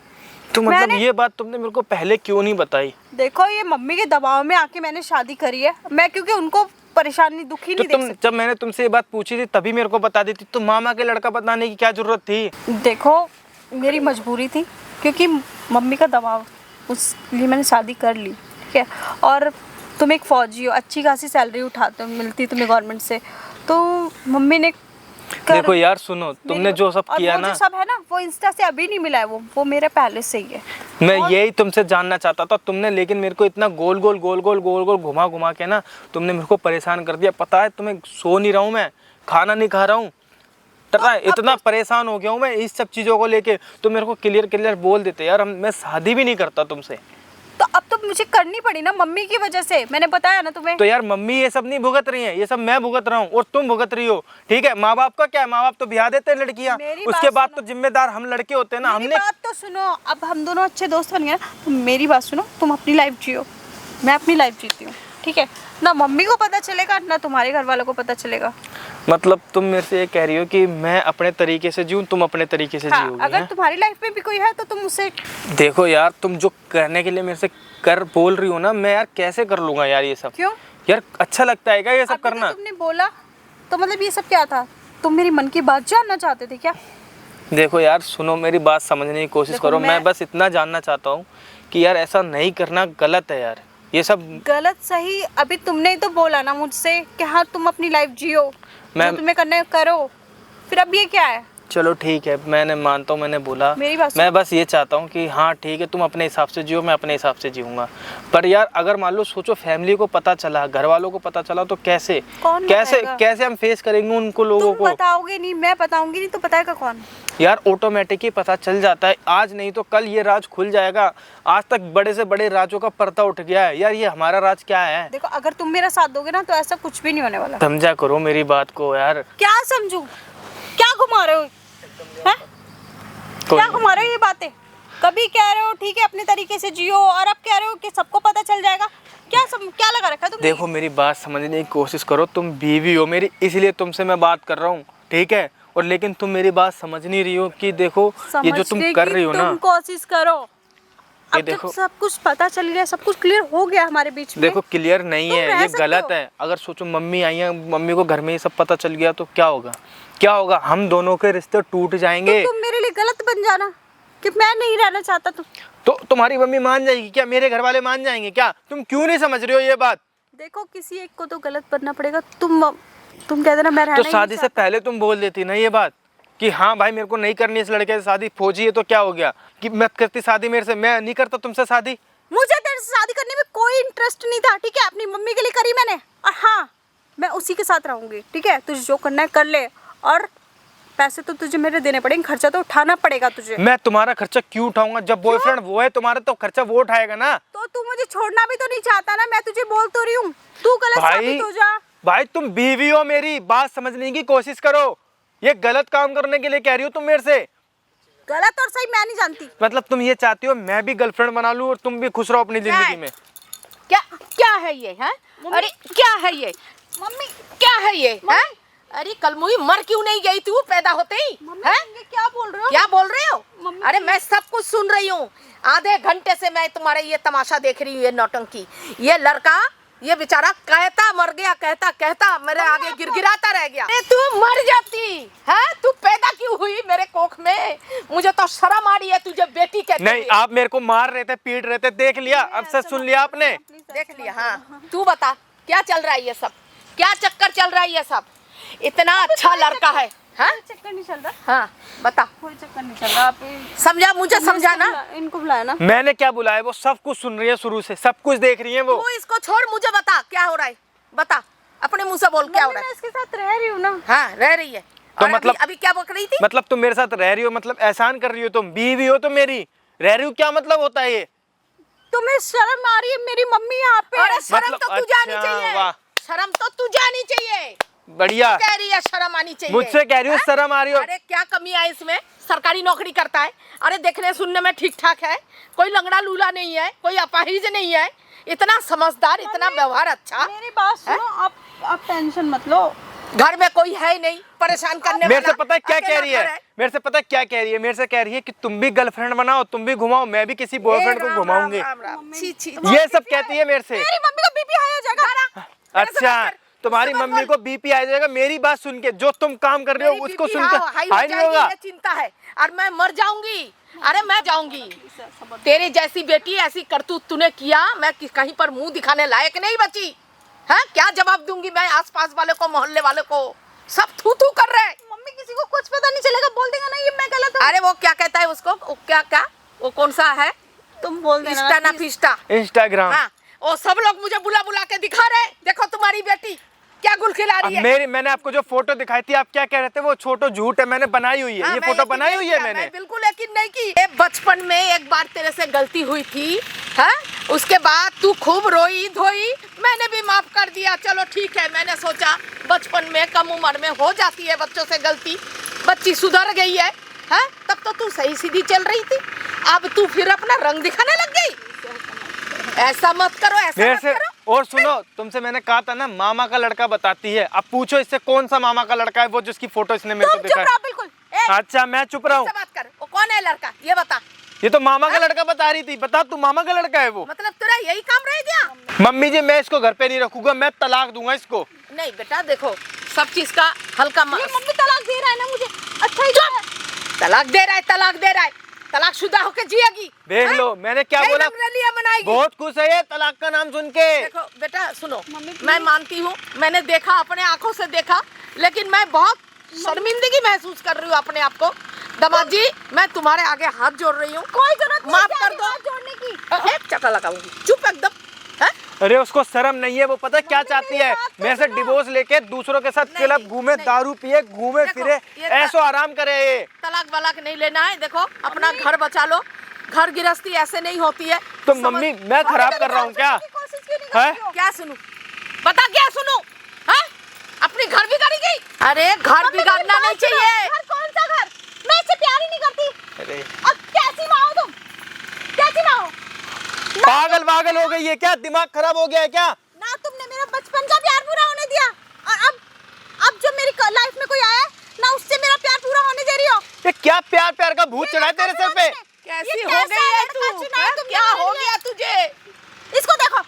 तो मतलब ये बात तुमने मेरे को पहले क्यों नहीं बताई? देखो ये मम्मी के दबाव में आके मैंने शादी करी है। मैं क्योंकि उनको परेशानी दुखी नहीं देख सकती। जब मैंने तुमसे ये बात पूछी थी तभी मेरे को बता देती, तो मामा के लड़का बताने की क्या जरूरत थी? देखो मेरी मजबूरी थी, क्योंकि मम्मी का दबाव, उसलिए मैंने शादी कर ली, ठीक है। और तुम एक फौजी हो, अच्छी खासी सैलरी उठाते हो, मिलती तुम्हें गवर्नमेंट से, तो मम्मी ने देखो यार सुनो, तुमने जो सब किया ना, जो सब है ना, वो इंस्टा से अभी नहीं मिला है, वो मेरे पहले से ही है। मैं यही तुमसे जानना चाहता था तुमने, लेकिन मेरे को इतना गोल गोल घुमा घुमा के ना तुमने मेरे को परेशान कर दिया। पता है तुम्हें, सो नहीं रहा हूँ मैं, खाना नहीं खा रहा हूँ, पता है इतना परेशान हो गया हूँ मैं इस सब चीज़ों को लेके। तो मेरे को क्लियर बोल देते यार, मैं शादी भी नहीं करता तुमसे। तो अब तो मुझे करनी पड़ी ना मम्मी की वजह से, मैंने बताया ना तुम्हें। तो यार मम्मी ये सब नहीं भुगत रही है, ये सब मैं भुगत रहा हूँ और तुम भुगत रही हो, ठीक है। माँ बाप का क्या है, माँ बाप तो ब्याह देते हैं लड़कियाँ, उसके बाद तो जिम्मेदार हम लड़के होते हैं ना। हमने बात तो सुनो, अब हम दोनों अच्छे दोस्त बन गए ना, तो मेरी बात सुनो, तुम अपनी लाइफ जियो, मैं अपनी लाइफ जीती हूँ, ठीक है ना। मम्मी को पता चलेगा ना तुम्हारे घर वालों को पता चलेगा। मतलब तुम मेरे से ये कह रही हो कि मैं अपने तरीके से जीऊँ, तुम अपने तरीके से हाँ, जियोगी? अगर तुम्हारी लाइफ में भी कोई है तो तुम उसे देखो यार, तुम जो करने के लिए मेरे से कर बोल रही हो ना, मैं यार कैसे कर लूंगा यार ये सब? क्यों यार, अच्छा लगता है क्या ये सब करना? तो तुमने बोला तो मतलब ये सब क्या था? तुम मेरी मन की बात जानना चाहते थे क्या? देखो यार सुनो, मेरी बात समझने की कोशिश करो। मैं बस इतना जानना चाहता हूँ कि यार ऐसा नहीं करना गलत है यार, ये सब गलत सही अभी तुमने ही तो बोला ना मुझसे कि हाँ तुम अपनी लाइफ जियो, जो तुम्हें करना है करो, फिर अब ये क्या है? चलो ठीक है, मैंने मानता हूँ, मैंने बोला। मेरी बात मैं बस ये चाहता हूँ कि हाँ ठीक है, तुम अपने हिसाब से जियो, मैं अपने हिसाब से जीऊँगा। पर यार अगर मान लो सोचो फैमिली को पता चला, घर वालों को पता चला, तो कैसे कैसे हम फेस करेंगे उनको लोगों को? तुम बताओगे नहीं, मैं बताऊंगी नहीं, तो बताएगा कौन? यार ऑटोमेटिक ही पता चल जाता है, आज नहीं तो कल ये राज खुल जाएगा। आज तक बड़े से बड़े राजों का पर्दा उठ गया है यार, ये हमारा राज क्या है? देखो अगर तुम मेरा साथ दोगे ना तो ऐसा कुछ भी नहीं होने वाला। समझा करो मेरी बात को यार। क्या समझू? क्या घुमा रहे हो? क्या घुमा रहे हो ये बातें? कभी कह रहे हो ठीक है अपने तरीके से जियो, और अब कह रहे हो कि सबको पता चल जाएगा। क्या लगा रखा तुमने? देखो मेरी बात समझने की कोशिश करो, तुम बीवी हो मेरी, इसलिए तुमसे मैं बात कर रहा हूँ, ठीक है। और लेकिन तुम मेरी बात समझ नहीं रही हो कि देखो ये जो तुम कर रही हो ना, तुम कोशिश करो। अब देखो सब कुछ पता चल गया, सब कुछ क्लियर हो गया हमारे बीच में। देखो क्लियर नहीं है, ये गलत है। अगर सोचो मम्मी आई है, मम्मी को घर में ये सब पता चल गया तो क्या होगा? क्या होगा? हम दोनों के रिश्ते टूट जाएंगे। तो तुम मेरे लिए गलत बन जाना कि मैं नहीं रहना चाहता। तो तुम्हारी मम्मी मान जाएगी क्या? मेरे घर वाले मान जाएंगे क्या? तुम क्यों नहीं समझ रहे हो ये बात? देखो किसी एक को तो गलत बनना पड़ेगा। तुम कहते ना मैं रहना तो शादी से पहले तुम बोल देती ना ये बात कि हाँ भाई मेरे को नहीं करनी इस लड़के से शादी, फौजी है तो क्या हो गया कि मत करती शादी मेरे से, मैं नहीं करता तुमसे शादी। मुझे तेरे से शादी करने में कोई इंटरेस्ट नहीं था, ठीक है। अपनी मम्मी के लिए करी मैंने, और हाँ मैं उसी के साथ रहूंगी, ठीक है। तुझे जो करना है कर ले, और पैसे तो तुझे मेरे देने पड़ेंगे, खर्चा तो उठाना पड़ेगा तुझे। मैं तुम्हारा खर्चा क्यों उठाऊंगा? जब बॉयफ्रेंड वो है तुम्हारा तो खर्चा वो उठाएगा ना। तो तू मुझे छोड़ना भी तो नहीं चाहता ना, मैं तुझे बोल तो रही हूँ, तू गलत साबित हो जा। भाई तुम बीवी हो मेरी, बात समझने की कोशिश करो। ये गलत काम करने के लिए कह रही हो तुम मेरे से? गलत और सही मैं नहीं जानती। मतलब तुम ये चाहती हो मैं भी गर्लफ्रेंड बना लूं और तुम भी खुश रहो अपनी जिंदगी में? क्या है ये है? अरे क्या है ये मम्मी? क्या है ये है? अरे कल मुई मर क्यों नहीं गई तू पैदा होते ही? क्या बोल रहे हो? क्या बोल रहे हो? अरे मैं सब कुछ सुन रही हूँ, आधे घंटे से मैं तुम्हारे ये तमाशा देख रही हूँ, ये नौटंकी। ये लड़का ये बेचारा कहता मर गया, कहता मेरे आगे गिड़गिड़ाता रह गया। अरे तू मर जाती है, तू पैदा क्यों हुई मेरे कोख में? मुझे तो शर्म आ रही है तुझे बेटी कहते नहीं, हुए। आप मेरे को मार रहे थे, पीट रहे थे, देख लिया, अब से सुन लिया आपने। देख लिया। हाँ तू बता क्या चल रहा है ये सब, क्या चक्कर चल रहा है ये सब? इतना अच्छा लड़का है। हाँ चक्कर नहीं चल रहा, हाँ बता। कोई चक्कर नहीं चल रहा। आप समझा, मुझे समझाना। इनको बुलाया ना। मैंने क्या बुलाया, वो सब कुछ सुन रही है, शुरू से सब कुछ देख रही है वो। तू इसको छोड़, मुझे बता क्या हो रहा है, बता अपने मुंह से बोल क्या हो रहा मैं है। इसके साथ रह रही हूँ ना। हाँ रह रही है। तो और मतलब अभी क्या बोल रही थी? मतलब तुम मेरे साथ रह रही हो, मतलब एहसान कर रही हो, तुम बीवी हो तो मेरी, रह रही हो क्या मतलब होता है ये? तुम्हें शर्म आ रही है? मेरी मम्मी यहाँ पे। अरे शर्म मतलब तो तू जानी अच्छा, चाहिए, वाह। शर्म तो तू जानी चाहिए। बढ़िया कह रही है शर्म आनी चाहिए। मुझसे कह रही हो शर्म आ रही हो? अरे क्या कमी है इसमें? सरकारी नौकरी करता है, अरे देखने सुनने में ठीक ठाक है, कोई लंगड़ा लूला नहीं है, कोई अपाहिज नहीं है, इतना समझदार, इतना व्यवहार अच्छा। मेरी बात सुनो, आप टेंशन मत लो। घर में कोई है नहीं परेशान करने मेरे वाला। से पता है क्या कह अकेला रही घर है, मेरे से पता है क्या कह रही है, मेरे से कह रही है कि तुम भी गर्लफ्रेंड बनाओ, तुम भी घुमाओ, मैं भी किसी बॉयफ्रेंड को राम, घुमाऊंगी। राम, राम, राम। छी, छी, ये सब कहती है मेरे से। मेरी मम्मी को बीपी हाई हो जाएगा। अच्छा, तुम्हारी मम्मी को बीपी आ जाएगा मेरी बात सुन के, जो तुम काम कर रहे हो उसको सुन के हाई नहीं होगा? ये चिंता है और मैं मर जाऊंगी। अरे मैं जाऊंगी, तेरी जैसी बेटी ऐसी करतूत तूने किया, मैं कहीं पर मुंह दिखाने लायक नहीं बची। है क्या जवाब दूंगी मैं? आसपास वाले को, मोहल्ले वाले को, सब थू थू कर रहे। मम्मी किसी को कुछ पता नहीं चलेगा, बोल देगा ना ये मैं गलत हूँ। अरे वो क्या कहता है उसको, वो क्या वो कौन सा है, तुम बोल देना इंस्टा ना please। फिस्टा। इंस्टाग्राम। हाँ वो सब लोग मुझे बुला बुला के दिखा रहे, देखो तुम्हारी बेटी क्या गुल खिला रही है। मैंने आपको जो फोटो दिखाई थी, आप क्या कह रहे थे? वो छोटो झूठ है, मैंने बनाई हुई है। हाँ, ये मैं फोटो यकीन बनाई नहीं हुई है किया, मैंने। मैं बिल्कुल यकीन नहीं की। ये बचपन में एक बार तेरे से गलती हुई थी, है? उसके बाद तू खूब रोई धोई, मैंने भी माफ कर दिया। चलो ठीक है, मैंने सोचा बचपन में कम उम्र में हो जाती है बच्चों से गलती, बच्ची सुधर गई है, हैं? तब तो तू सही सीधी चल रही थी, अब तू फिर अपना रंग दिखाने लग गई। ऐसा मत करो, ऐसा मेरे मत से करो। और सुनो, तुमसे मैंने कहा था ना मामा का लड़का बताती है, अब पूछो इससे कौन सा मामा का लड़का है वो जिसकी फोटो इसने मेरे को तुम चुप दिखाई? रहो बिल्कुल। अच्छा मैं चुप रहा हूँ, इससे बात कर, वो कौन है लड़का ये बता। ये तो मामा का लड़का बता रही थी। बता तू मामा का लड़का है वो? मतलब तेरा यही काम रह गया? मम्मी जी मैं इसको घर पे नहीं रखूंगा, मैं तलाक दूंगा इसको। नहीं बेटा देखो, सब चीज का हल्का ये मम्मी तलाक दे रहा है ना मुझे, अच्छा ही तलाक दे रहा है, तलाक दे रहा है, तलाक शुदा होके जिएगी। देख हैं? लो मैंने क्या यही बोला, रंगरलियां बनाएगी। बहुत खुश है ये तलाक का नाम सुन के। देखो बेटा सुनो, मम्मी, मैं मानती हूँ, मैंने देखा, अपने आंखों से देखा, लेकिन मैं बहुत शर्मिंदगी महसूस कर रही हूँ अपने आप को। दामाद जी मैं तुम्हारे आगे हाथ जोड़ रही हूँ, कोई जरूरत नहीं माफ है कर दो। हाथ जोड़ने की। एक चटा लगाऊंगी, चुप एकदम। हैं? अरे उसको शर्म नहीं है, वो पता है क्या मम्मी, चाहती मेरी है? बात तो मेरे से सुनो। डिवोर्स लेके दूसरों के साथ नहीं, क्लब घूमे, नहीं। दारू पिए, घूमे देखो, फिरे, ये ऐसो आराम करे ये। तलाक वलाक नहीं लेना है। देखो अपना घर बचा लो, घर गृहस्थी ऐसे नहीं होती है। तो समझ- मम्मी मैं खराब कर रहा हूँ क्या? कोशिश क्यों नहीं है? करती हो? क्या सुनूं? बता क्या सुनूं? हाँ? अपनी घर बिगाड़ी गई? अरे घर मम्मी, बिगाड़ना मेरी नहीं बात सुनो, चाहिए। घर कौन सा घर? मैं इससे प्यार ही नहीं करती। अरे अब कैसी माँ हो तुम? कैसी माँ हो? पागल वागल हो गई है क्या? दिमाग खराब हो गया है क्या? ना तुमने मेरा बचपन का प्यार पूरा होने दिया, और अब जब मेरी लाइफ में कोई आया ना उससे मेरा प्यार पूरा होने दे रही हो। ये क्या प्यार प्यार का भूत चढ़ा है तेरे सर पे? कैसी ये हो कैसा गई है लड़का तू? चुना है हैं? तुमने क्या मेरे हो लिए? गया तुझे? इसको देखो,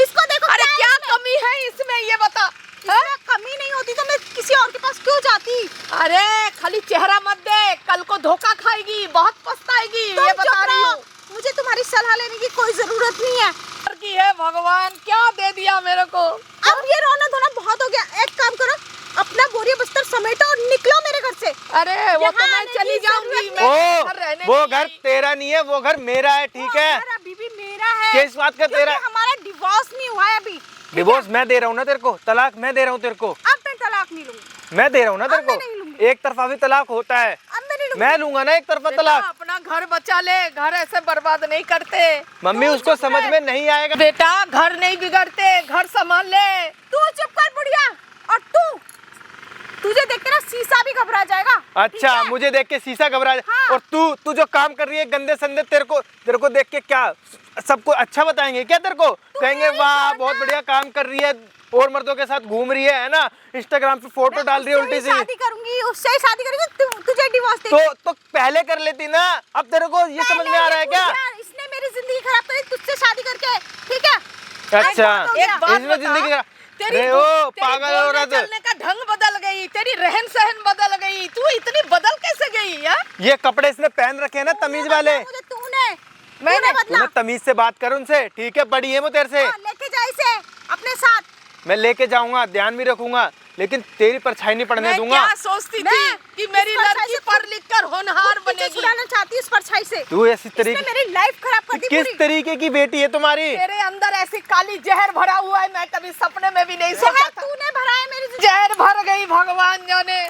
इसको देखो। अरे है क्या इसमें? कमी है इसमें ये बता। हैं? इसमें कमी नहीं होती तो मैं किसी और के पास क्यों जाती? अरे खाली चेहरा मत दे, कल को धोखा खाएगी, बहुत पछताएगी, तुम ये चुप बता रही रहो। हूँ। मुझे तुम्हारी सलाह लेने की कोई जरूरत नहीं है। की है भगवान, क्या दे दिया मेरे को। अब ये रोना धोना बहुत हो गया, एक काम करो, अपना बोरिया बिस्तर समेटो और निकलो मेरे घर से। अरे वो तो यहाँ मैं आने चली की जाऊंगी, जरूरत मैं घर रहने वो नहीं घर आई। तेरा नहीं है, वो घर मेरा है, ठीक है? वो घर अभी भी मेरा है। किस बात का तेरा? क्योंकि हमारा डिवोर्स नहीं हुआ है अभी। डिवोर्स मैं दे रहा हूँ ना तेरे को, तलाक मैं दे रहा हूँ तेरे को, अब मैं तलाक नहीं लूंगी, मैं दे रहा हूँ ना तेरे अब मैं नहीं को। लूंगी। एक तरफा भी तलाक होता है, अब मैं नहीं लूंगी। मैं लूंगा ना एक तरफा बेटा, तलाक। अपना घर बचा ले, घर ऐसे बर्बाद नहीं करते। मम्मी तू उसको चुप समझ रह। में नहीं आएगा। बेटा घर नहीं बिगड़ते, घर संभाल ले। तू चुप कर बुढ़िया, और तुझे देख के ना शीशा भी घबरा जाएगा। ठीक अच्छा है? मुझे देख के शीशा घबरा जाए। हाँ। और तू जो काम कर रही है गंदे संदे, तेरे को देख के क्या सबको अच्छा बताएंगे क्या? तेरे को कहेंगे मेरी वाह छोड़ बहुत ना। बढ़िया काम कर रही है, और मर्दों के साथ घूम रही है ना, इंस्टाग्राम पे फोटो मैं डाल रही है उससे उल्टी ही सी। शादी करूंगी, उससे ही शादी करूंगी, तुझे डिवोर्स दे। तो पहले कर लेती ना, अब तेरे को ये समझ में आ रहा है क्या? इसने मेरी जिंदगी खराब करी तुझसे शादी करके, ठीक है? अच्छा एक बात इसमें बता, जिंदगी खराब। तेरी अरे ओ तेरी पागल बोलने औरत, चलने का ढंग बदल गई, तेरी रहन सहन बदल गई, तू इतनी बदल कैसे गई यार? ये कपड़े इसने पहन रखे हैं ना तमीज वाले। मुझे तूने मैंने बदला। तूने तमीज से बात कर उनसे, ठीक है? बड़ी है वो तेरे से। हाँ, लेके जा इसे अपने साथ। मैं लेके जाऊंगा, ध्यान भी रखूंगा, लेकिन तेरी परछाई नहीं पड़ने मैं दूंगा। क्या सोचती थी मैं कि मेरी इस परछाई लड़की से पढ़ लिख कर होनहार खुद पीछे बनेगी। छुड़ाना चाहती है इस परछाई से। तू ऐसी इसने तरीके मेरी लाइफ खराब कर दी किस पूरी। तरीके की बेटी है तुम्हारी? तेरे अंदर ऐसी काली जहर भरा हुआ है, मैं कभी सपने में भी नहीं सोचा जहर था। तूने भरा है मेरी जिंदगी। जहर भर गई, भगवान जाने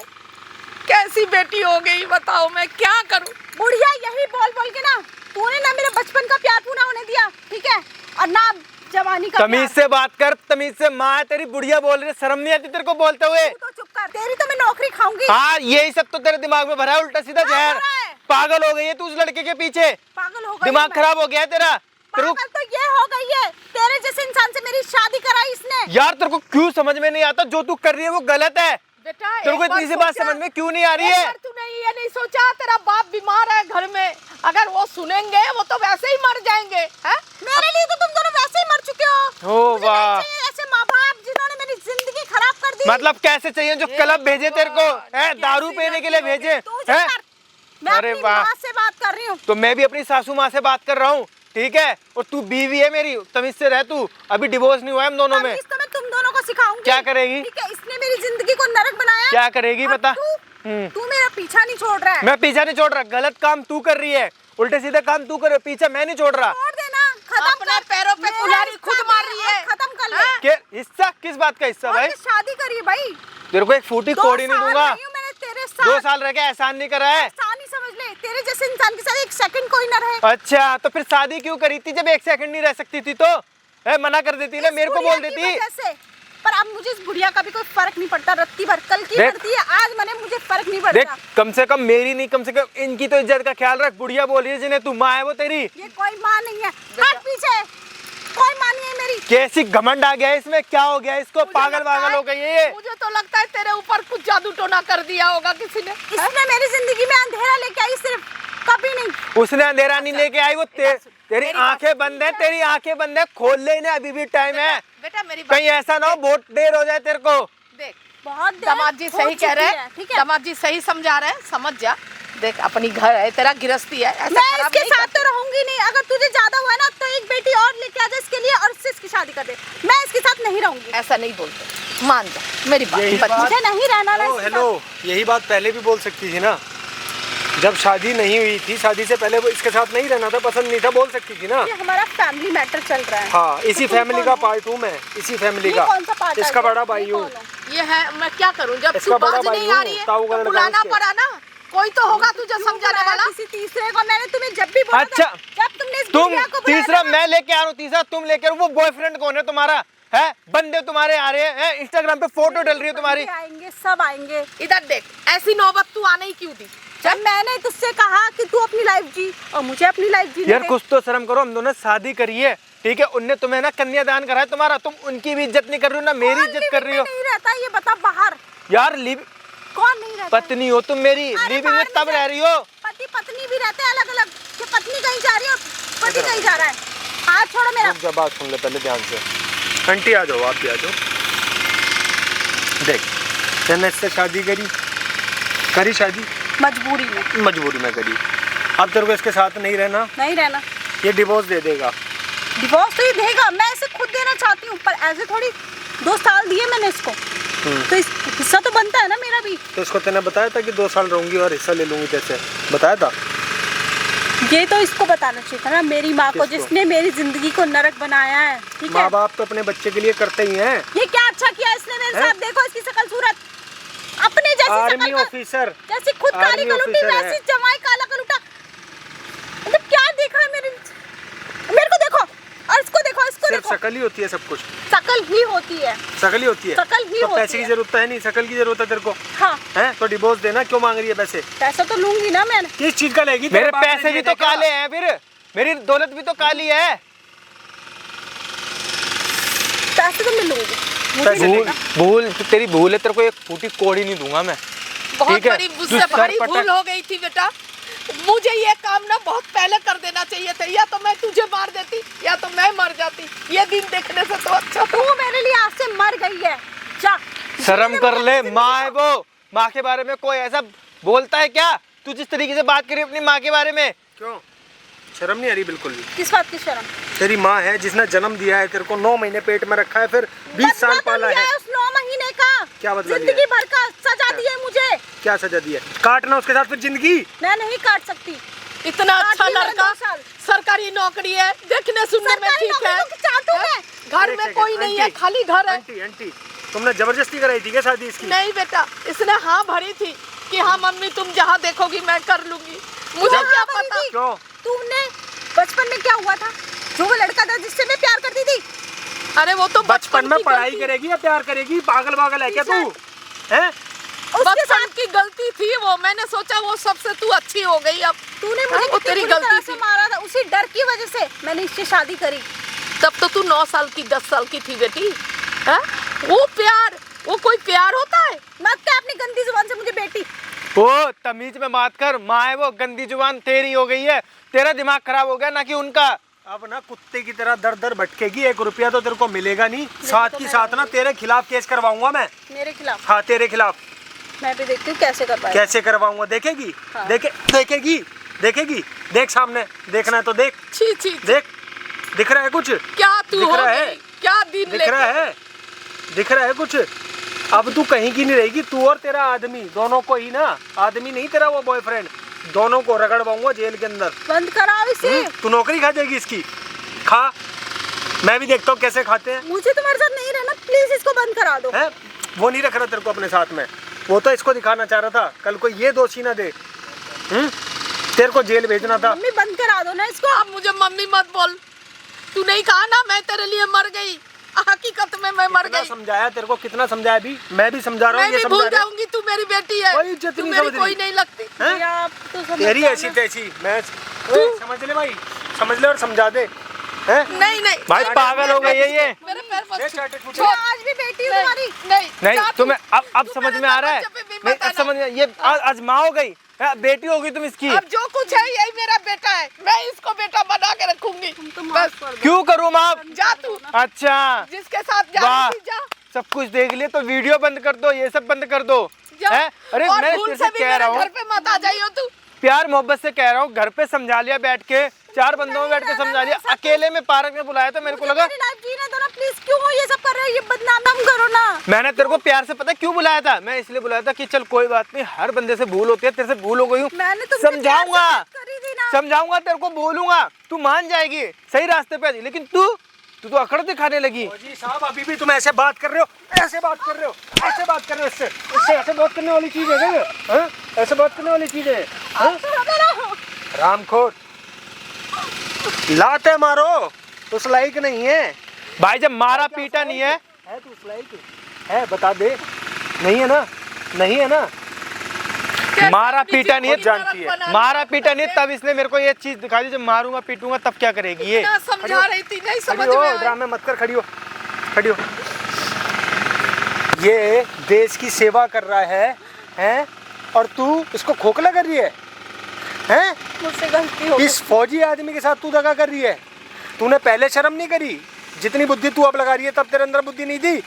कैसी बेटी हो गई, बताओ मैं क्या करूं? बुढ़िया यही बोल बोल के ना तूने ना मेरे बचपन का प्यार पूरा होने दिया, ठीक है? और ना जवानी का तमीज प्यार। से बात कर, तमीज से। माँ है तेरी, बुढ़िया बोल रही है, शर्म नहीं आती तेरे को बोलते हुए? तू तो चुप कर, तेरी तो मैं नौकरी खाऊंगी। हाँ, यही सब तो तेरे दिमाग में भरा है, उल्टा सीधा हाँ, जहर। भरा है। पागल हो गई है तू उस लड़के के पीछे, पागल हो गई दिमाग मैं। खराब हो गया है तेरा। तेरे को पागल तो ये हो गई है, तेरे जैसे इंसान से मेरी शादी कराई इसने। यार तेरे को क्यों समझ में नहीं आता? जो तू कर रही है वो गलत है। बेटा तेरे को एक बार इतनी सी बात सोचा? समझ में क्यों नहीं आ रही एक है? बार तूने ये नहीं सोचा तेरा बाप बीमार है घर में, अगर वो सुनेंगे वो तो वैसे ही मर जाएंगे, हैं? मेरे लिए तो तुम दोनों वैसे ही मर चुके हो। ओ मुझे वाह। नहीं चाहिए ऐसे माँ बाप जिन्होंने मेरी जिंदगी खराब कर दी। मतलब कैसे चाहिए? जो क्लब भेजे तेरे को, है दारू कैसी पीने के लिए लड़की भेजे, तू चुप है? कर। मैं अरे अपनी वाह। माँ से बात कर रही हूँ। तो मैं भी अपनी सासू माँ से बात कर रहा हूँ, ठीक है? और तू बीवी है मेरी, तमीज से रह तू। अभी डिवोर्स नहीं हुआ है हम दोनों में। तमीज़ तो मैं तुम दोनों को सिखाऊंगी। क्या करेगी? ठीक है, इसने मेरी जिंदगी को नरक बनाया। क्या करेगी और बता? तू मेरा पीछा नहीं छोड़ रहा है। मैं पीछा नहीं छोड़ रहा, गलत काम तू कर रही है, उल्टे सीधे काम तू कर रही है, पीछे मैं नहीं छोड़ रहा। छोड़ देना, खत्म अपने कर। पैरों पे मेरा कुल्हाड़ी हिस्सा खुद मार रही दे और है। खत्म कर ले। हाँ? के हिस्सा? किस बात का हिस्सा और भाई? ये शादी करिए भाई। तेरे को एक फूटी 2 कोड़ी नहीं साल दूंगा। रही हूँ मैंने तेरे 2 साथ। साल रह के एहसान नहीं करा है। एहसान ही समझ ले, तेरे जैसे इंसान के साथ एक सेकंड कोई ना रहे। अच्छा, तो फिर शादी क्यों करी थी जब 1 सेकंड नहीं रह सकती थी? तो है मना कर देती ना, इस मेरे को बुढ़िया बोल की देती। वजह से। पर अब मुझे इस बुढ़िया का भी कोई फर्क नहीं पड़ता, रत्ती भर कल की देख। पड़ती है, आज मैंने मुझे फर्क नहीं देख, पड़ता। कम से कम मेरी नहीं, कम से कम इनकी तो इज्जत का ख्याल रख। बुढ़िया बोल रही है जिन्हें तू माँ है वो तेरी। ये कोई माँ नहीं है, हट पीछे। कोई माँ नहीं है मेरी। कैसी घमंड आ गया है इसमें, क्या हो गया इसको? मुझे पागल लगता पागल है- हो गई है ये। मुझे तो लगता है तेरे ऊपर कुछ जादू टोना कर दिया होगा किसी ने। इसने मेरी जिंदगी में अंधेरा लेके आई, सिर्फ कभी नहीं। उसने अंधेरा नहीं लेके आई, वो तेरी मेरी बात आंखें बंद है, तेरी आंखें बंद है, खोल ले इन्हें, अभी भी टाइम है। बेटा मेरी बात कहीं ऐसा ना हो बहुत देर हो जाए तेरे को। देख, बहुत देर दामाद जी हो सही कह रहे चुकी है, हैं, ठीक है? दामाद जी सही समझा रहे हैं, समझ जा। देख अपनी घर है, तेरा गृहस्थी है, ऐसा मैं खराब इसके नहीं साथ करते। तो रहूंगी नहीं। अगर तुझे ज्यादा हुआ ना तो एक बेटी और लेके आ जा इसके लिए और इससे इसकी शादी कर दे। मैं इसके साथ नहीं रहूंगी। ऐसा नहीं बोलते, मान जा मेरी यही बात। बात- मुझे नहीं रहना ना ओ, इसके हेलो, यही बात पहले भी बोल सकती थी ना। जब शादी नहीं हुई थी, शादी से पहले वो इसके साथ नहीं रहना था, पसंद नहीं था, बोल सकती थी ना। साथ। ये हमारा फैमिली मैटर चल रहा है। हाँ, इसी तो तुम फैमिली कौन का हो? पार्ट हूँ मैं, इसी फैमिली ये का। कौन सा पार्ट है? इसका बड़ा ये भाई हूँ। कौन हो? ये है, मैं क्या करूं जब इसका तू बड़ा बाज भाई नहीं आ हूँ, रही है ताऊ तो गलत बुलाना उसके। पड़ा ना, कोई तो होगा तुझे क्यों समझाने बुलाया वाला। किसी तीसरे को? मैंने तुम्हें जब भी बोला अच्छा, था, जब तुमने इस तुम बुढ़िया को बुलाया तीसरा था ना, मैं लेके आ रहा हूँ, तीसरा तुम लेके आ रहे हो। वो बॉयफ्रेंड कौन है तुम्हारा? है बंदे तुम्हारे आ रहे हैं, इंस्टाग्राम पे फोटो डल रही है तुम्हारी। बंदे आएंगे, सब आएंगे। इधर देख, ऐसी नौबत तू आने ही क्यों दी? जब मैंने तुझसे कहा कि तू अपनी लाइफ जी और मुझे अपनी लाइफ जीने यार दे। कुछ तो शर्म करो, हम दोनों शादी करी है, ठीक है? उनने तुम्हें ना कन्यादान करा है तुम्हारा, तुम उनकी भी इज्जत नहीं कर रही हो ना मेरी कौन इज्जत कर रही हो। लिविंग में नहीं रहता ये बता बाहर। यार लिव कौन नहीं रहता? पत्नी हो तुम मेरी, अरे लिविंग में बाहर तब नहीं रह रही हो। पति पत्नी भी रहते हैं अलग अलग। कि पत्नी कहीं जा रही है और पति कहीं जा रहा है। हाथ छोड़ो मेरा। रुक जा, बात सुन ले पहले ध्यान से। आंटी आ जाओ, आप भी आ जाओ। देख, मैंने इससे शादी करी शादी मजबूरी में मजबूरी में करी। अब तेरे को इसके साथ नहीं रहना, नहीं रहना। ये डिवोर्स दे देगा। डिवोर्स तो ये देगा, मैं इसे खुद देना चाहती हूँ, पर ऐसे थोड़ी 2 साल दिए मैंने इसको, तो इस हिस्सा तो बनता है ना मेरा भी। तो इसको तेने बताया था कि 2 साल रहूंगी और हिस्सा ले लूंगी, जैसे बताया था। ये तो इसको बताना चाहिए था ना, मेरी माँ को, किसको? जिसने मेरी जिंदगी को नरक बनाया है। ठीक है, माँ बाप तो अपने बच्चे के लिए करते ही हैं। ये क्या अच्छा किया इसने मेरे हैं? साथ? देखो इसकी शकल सूरत, अपने जैसी आर्मी शकल का, ऑफिसर, जैसी खुद काली आर्मी कलूटी ऑफिसर है। वैसी जमाई काला कलूटा। मतलब क्या देखा है मेरे को देखो और इसको देखो, इसको सिर्फ देखो। शकल ही होती है सब कुछ। शकल ही होती है। शकल ही होती है। शकल ही तो होती पैसे की है। जरूरत है नहीं, शकल की जरूरत है तेरे को। हाँ, हैं तो डिवोर्स देना। क्यों मांग रही है पैसे? पैसा तो लूंगी ना मैं। किस चीज का लेगी? मेरे तेरे बाप ने पैसे भी दिए तो देखा? काले हैं, फिर मेरी दौलत भी तो काली है। पैसे तो मैं लूंगी। पैसे भूल लेगा। भूल तेरी भूल है, तेरे को एक फूटी कोड़ी नहीं दूंगा मैं। बहुत ठीक है, बड़ी तू मुझसे सर भारी पटक- भूल हो गई थी बेटा। मुझे ये काम ना बहुत पहले कर देना चाहिए था, या तो मैं तुझे मार देती या तो मैं मर जाती, ये दिन देखने से तो अच्छा तू मेरे लिए आज से मर गई है। जा शर्म कर ले, माँ है वो। माँ के बारे में कोई ऐसा बोलता है क्या? तू जिस तरीके से बात करी अपनी माँ के बारे में, क्यों शर्म नहीं आ रही बिल्कुल भी? किस बात की शर्म? तेरी माँ है जिसने जन्म दिया है तेरे को, 9 महीने पेट में रखा है, फिर 20 साल पाला है। उस 9 महीने का क्या बदला लिया? जिंदगी भर का सजा दी है मुझे। क्या सजा दी है? काटना उसके साथ फिर जिंदगी। मैं नहीं काट सकती। इतना अच्छा काटी मैंने लड़का, 2 साल। सरकारी नौकरी है, देखने सुनने में सरकारी ठीक है, नौकरी तो चाटू है। घर एक में सेकंड, कोई नहीं है, आंटी, खाली घर है। आंटी आंटी तुमने जबरदस्ती कराई थी क्या शादी इसकी? नहीं बेटा, इसने हाँ भरी थी कि हाँ मम्मी तुम जहाँ देखोगी मैं कर लूंगी। मुझे हाँ, क्या भरी पता। थी। क्यों? तूने बचपन में क्या हुआ था? जो वो लड़का था जिससे मैं प्यार करती थी। अरे वो तो बचपन में की पढ़ाई गलती- करेगी या प्यार करेगी? पागल पागल है क्या तू? हैं? उसके बचपन साथ की गलती थी वो, मैंने सोचा वो सबसे तू अच्छी हो गई अब। तूने मुझे वो कितनी तेरी बुरी तरह गलती से थी। मारा था। उसी डर की वजह से मैंने इससे शादी करी। तब तो तू 9 साल की 10 साल की थी बेटी। है? वो प्यार, वो कोई प्यार होता है? मत कह अपनी गंदी जुबान से मुझे बेटी। वो तमीज में बात कर। माँ है वो, गंदी जुबान तेरी हो गई है। तेरा दिमाग खराब हो गया ना कि उनका। अब ना कुत्ते की तरह दर दर भटकेगी, 1 रुपया तो तेरे को मिलेगा नहीं। साथ की साथ ना तेरे खिलाफ केस करवाऊंगा मैं। मेरे खिलाफ? हाँ तेरे खिलाफ। मैं भी देखती हूँ कैसे कर पाएगा। कैसे करवाऊंगा देखेगी? हाँ। देखेगी देखेगी, देख सामने, देखना है तो देख। छी छी छी। देख, दिख रहा है कुछ? क्या तू दिख हो रहा है? गई? क्या दिन दिख रहा लेके? है? दिख रहा है कुछ? अब तू कहीं की नहीं रहेगी, तू और तेरा आदमी दोनों को ही ना, आदमी नहीं तेरा वो बॉयफ्रेंड, दोनों को रगड़वाऊंगा जेल के अंदर। बंद कराओ इसे। तू नौकरी खा जाएगी इसकी। खा, मैं भी देखता हूँ कैसे खाते हैं। मुझे तुम्हारे साथ नहीं रहना, प्लीज इसको बंद करा दो। हैं? वो नहीं रख रहा तेरे को अपने साथ में, वो तो इसको दिखाना चाह रहा था, कल को ये दोषी ना दे। तेरे को जेल भेजना था। मम्मी बंद करा दो ना इसको। अब मुझे मम्मी मत बोल। तू नहीं कहा ना मैं तेरे लिए मर गई, हकीकत में मैं मर कितना गई। समझाया तेरे को, कितना समझाया? भी मैं भी समझा रहा मैं हूँ, ये भी समझा भूल रहा है। जाऊंगी तू मेरी बेटी है। कोई इज्जत तू नहीं मेरी समझ कोई रही। नहीं लगती। हैं? भैया, आप तो समझ तेरी जाओ ऐसी ना। तैसी मैं समझ ले भाई, समझ ले और समझा दे। हैं? नहीं नहीं भाई पागल हो गई है ये। मेरे पैर मत ये छू। चाटे छूटे। मैं आज भी बेटी हूँ तुम्हारी। नहीं नहीं जा तू। तुम्हें अब तू समझ मेरे में आ रहा है। दरवाजे पे भी नहीं मत अब आना। समझ में, ये आज माँ हो गई, बेटी होगी तुम इसकी। अब जो कुछ है यही मेरा बेटा है, मैं इसको बेटा बना के रखूंगी। तो माफ बस कर दो। क्यों करूँ माफ? जा तू, अच्छा, जिसके साथ जा वाह, रही थी, जा सब कुछ देख लिए तो वीडियो बंद कर दो, ये सब बंद कर दो। जा। है? अरे और मैं भूल तेरे से से भी कह मेरे रहा हूँ, घर पे मत आ जाइयो तू। प्यार मोहब्बत से कह रहा हूँ, घर पे समझा लिया बैठ के, 4 बंदों में बैठ के समझा लिया। अकेले में पार्क में बुलाया तो मेरे को लगा। मेरी लाइफ जीने दो ना प्लीज। क्यों ये सब कर रहे हो? ये बदनाम करो ना। मैंने तेरे को प्यार से पता क्यों बुलाया था? मैं इसलिए बुलाया था कि चल कोई बात नहीं, हर बंदे से भूल होती है, तेरे से भूल हो गई हूँ, मैंने तुमसे प्यार से समझाऊंगा, बात करी थी ना। समझाऊंगा, तेरे को बोलूंगा, तू मान जाएगी, सही रास्ते पे आ जाएगी। लेकिन तू तो अकड़ दिखाने लगी। जी साहब अभी भी तुम ऐसे बात कर रहे हो, ऐसे बात कर रहे हो, ऐसे बात कर रहे हो, इससे ऐसे बात करने वाली चीज है क्या? हाँ? ऐसे बात करने वाली चीज है? हाँ? रामखोर, लाते मारो, उस लायक नहीं है भाई जब मारा पीटा नहीं है तू उस लायक है? बता दे, नहीं है ना? नहीं है ना? मारा पीटा नहीं है, जानती है। मारा पीटा नहीं है, तब इसने मेरे को ये चीज दिखा दी, जब मारूंगा पीटूंगा तब क्या करेगी ये? ना समझा रही थी, नहीं समझ खड़ी में हो, आया। ड्रामे मत कर, खड़ी हो, खड़ी हो। ये देश की सेवा कर रहा है, हैं? और तू इसको खोखला कर रही है, हैं? मुझसे गलती हो गई। इस फौजी आदमी के साथ तू दगा कर रही है। तूने पहले शर्म नहीं करी? जितनी बुद्धि तू अब लगा रही है तब तेरे अंदर बुद्धि नहीं थी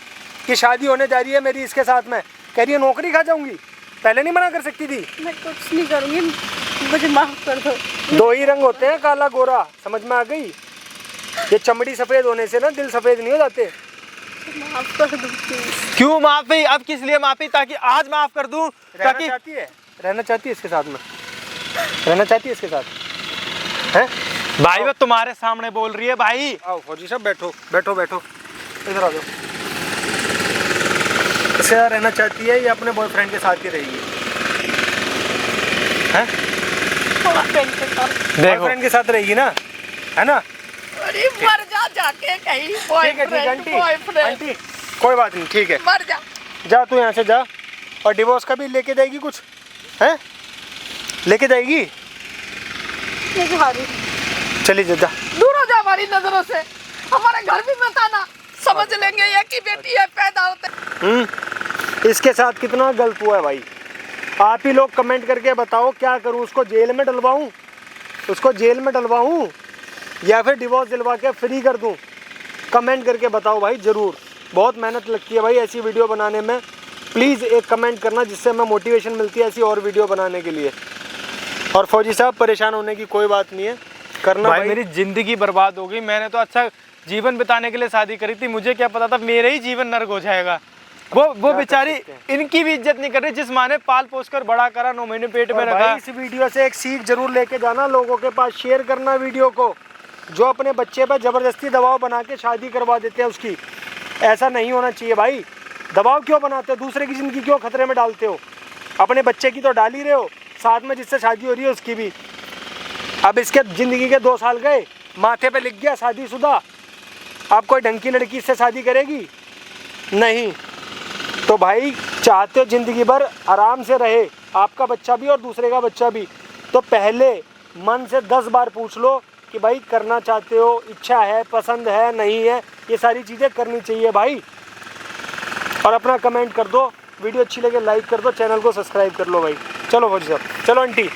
कि शादी होने जा रही है मेरी इसके साथ में, कह रही है नौकरी खा जाऊंगी, पहले नहीं मना कर सकती थी? मैं कुछ नहीं करूंगी, मुझे माफ कर दो। 2 ही रंग होते हैं, काला गोरा, समझ में आ गई? ये चमड़ी सफेद होने से ना दिल सफेद नहीं हो जाते। माफ कर दो प्लीज। क्यों माफी? अब किस लिए माफी? ताकि आज माफ कर दूं, रहना ताकि चाहती है, रहना चाहती है इसके साथ में, रहना चाहती है इसके साथ, हैं? भाई वो तुम्हारे सामने बोल रही है भाई। आओ फौजी साहब, बैठो बैठो बैठो, इधर आ जाओ। इसे रहना चाहती है, ये अपने बॉयफ्रेंड के साथ ही रहेगी, हैं? देखो बॉयफ्रेंड के साथ रहेगी ना, है ना? अरे मर जा जाके कहीं, ठीक है ठीक है आंटी, बॉयफ्रेंड आंटी कोई बात नहीं, ठीक है, मर जा। जा तू यहाँ से जा। और डिवोर्स का भी लेके जाएगी कुछ, हैं? लेके जाएगी? मैं जा रही हूँ। चली जा, जा। दूर हो जा हमारी नजरों से, हमारे घर भी मत आना, समझ लेंगे ये की बेटी है पैदा होते। इसके साथ कितना गलत हुआ है भाई, आप ही लोग कमेंट करके बताओ क्या करूं? उसको जेल में डलवाऊं, उसको जेल में डलवाऊं, या फिर डिवोर्स दिलवा के फ्री कर दूं? कमेंट करके बताओ भाई ज़रूर। बहुत मेहनत लगती है भाई ऐसी वीडियो बनाने में। प्लीज़ एक कमेंट करना जिससे हमें मोटिवेशन मिलती है ऐसी और वीडियो बनाने के लिए। और फौजी साहब परेशान होने की कोई बात नहीं है, करना भाई मेरी जिंदगी बर्बाद हो गई। मैंने तो अच्छा जीवन बिताने के लिए शादी करी थी, मुझे क्या पता था मेरा ही जीवन नर्क हो जाएगा। वो बेचारी इनकी भी इज्जत नहीं कर रही जिस माँ ने पाल पोस कर बड़ा करा, 9 महीने पेट में रखा। इस वीडियो से एक सीख जरूर लेके जाना, लोगों के पास शेयर करना वीडियो को, जो अपने बच्चे पर जबरदस्ती दबाव बना के शादी करवा देते हैं उसकी। ऐसा नहीं होना चाहिए भाई। दबाव क्यों बनाते हो? दूसरे की ज़िंदगी क्यों खतरे में डालते हो? अपने बच्चे की तो डाल ही रहे हो, साथ में जिससे शादी हो रही है उसकी भी। अब इसके ज़िंदगी के 2 साल गए, माथे पे लिख गया शादीशुदा। आप कोई ढंग की लड़की से शादी करेगी? नहीं। तो भाई चाहते हो ज़िंदगी भर आराम से रहे आपका बच्चा भी और दूसरे का बच्चा भी, तो पहले मन से 10 बार पूछ लो कि भाई करना चाहते हो, इच्छा है, पसंद है, नहीं है। ये सारी चीज़ें करनी चाहिए भाई। और अपना कमेंट कर दो, वीडियो अच्छी लगे लाइक कर दो, चैनल को सब्सक्राइब कर लो भाई। चलो फौजी साहब, चलो आंटी।